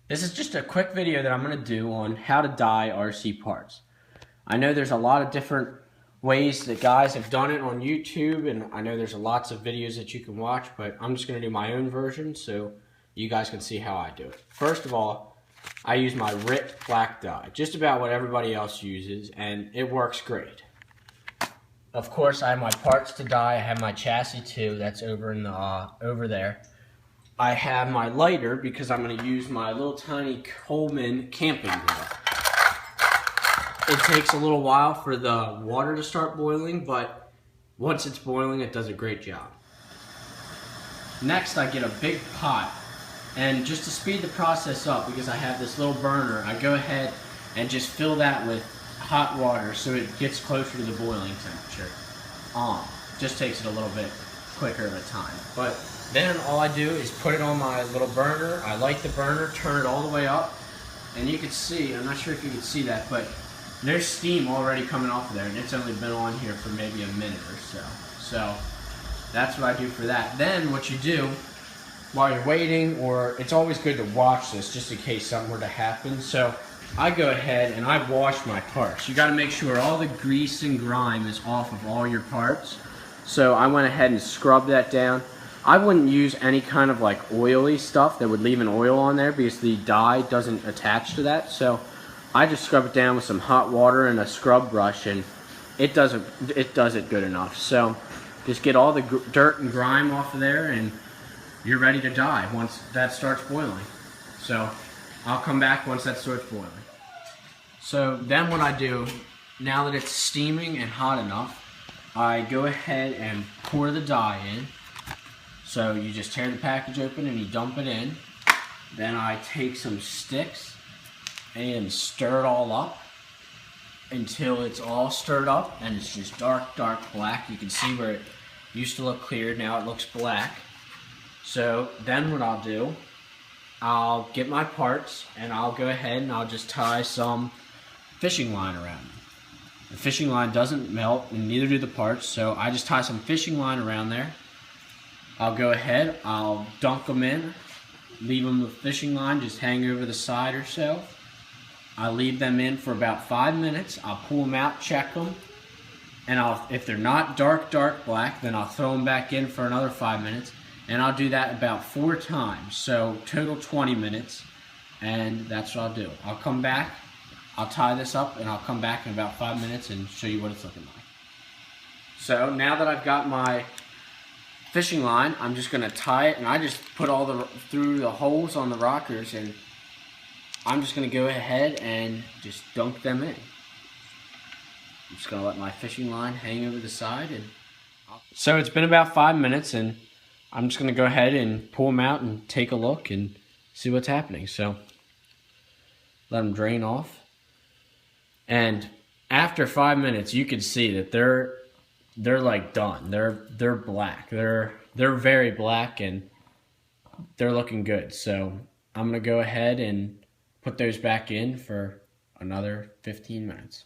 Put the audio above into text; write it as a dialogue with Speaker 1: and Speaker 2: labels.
Speaker 1: This is just a quick video that I'm going to do on how to dye RC parts. I know there's a lot of different ways that guys have done it on YouTube, and I know there's lots of videos that you can watch, but I'm just going to do my own version so you guys can see how I do it. First of all, I use my RIT black dye, just about what everybody else uses, and it works great. Of course, I have my parts to dye. I have my chassis too. That's over in the over there. I have my lighter because I'm going to use my little tiny Coleman camping grill. It takes a little while for the water to start boiling, but once it's boiling, it does a great job. Next, I get a big pot, and just to speed the process up, because I have this little burner, I go ahead and just fill that with hot water so it gets closer to the boiling temperature. Just takes it a little bit quicker of a time. But then all I do is put it on my little burner. I light the burner, turn it all the way up, and you can see, I'm not sure if you can see that, but there's steam already coming off of there, and it's only been on here for maybe a minute or so. So that's what I do for that. Then what you do while you're waiting, or it's always good to watch this just in case something were to happen. So I go ahead and I wash my parts. You got to make sure all the grease and grime is off of all your parts. So I went ahead and scrubbed that down. I wouldn't use any kind of like oily stuff that would leave an oil on there because the dye doesn't attach to that. So I just scrub it down with some hot water and a scrub brush, and it does it good enough. So just get all the dirt and grime off of there, and you're ready to dye once that starts boiling. So I'll come back once that starts boiling. So then what I do, now that it's steaming and hot enough, I go ahead and pour the dye in. So you just tear the package open and you dump it in. Then I take some sticks and stir it all up until it's all stirred up and it's just dark black. You can see where it used to look clear, now it looks black. So then what I'll do, I'll get my parts and I'll go ahead and I'll just tie some fishing line around them. The fishing line doesn't melt and neither do the parts, so I just tie some fishing line around there. I'll go ahead, I'll dunk them in, leave them with fishing line just hang over the side or so. I'll leave them in for about 5 minutes. I'll pull them out, check them, and if they're not dark black, then I'll throw them back in for another 5 minutes, and I'll do that about 4 times, so total 20 minutes, and that's what I'll do. I'll come back, I'll tie this up, and I'll come back in about 5 minutes and show you what it's looking like. So now that I've got my fishing line, I'm just going to tie it, and I just put all through the holes on the rockers, and I'm just going to go ahead and just dunk them in. I'm just going to let my fishing line hang over the side. So it's been about 5 minutes, and I'm just going to go ahead and pull them out and take a look and see what's happening. So let them drain off. And after 5 minutes, you can see that they're like done. They're black. They're very black, and they're looking good. So I'm going to go ahead and put those back in for another 15 minutes.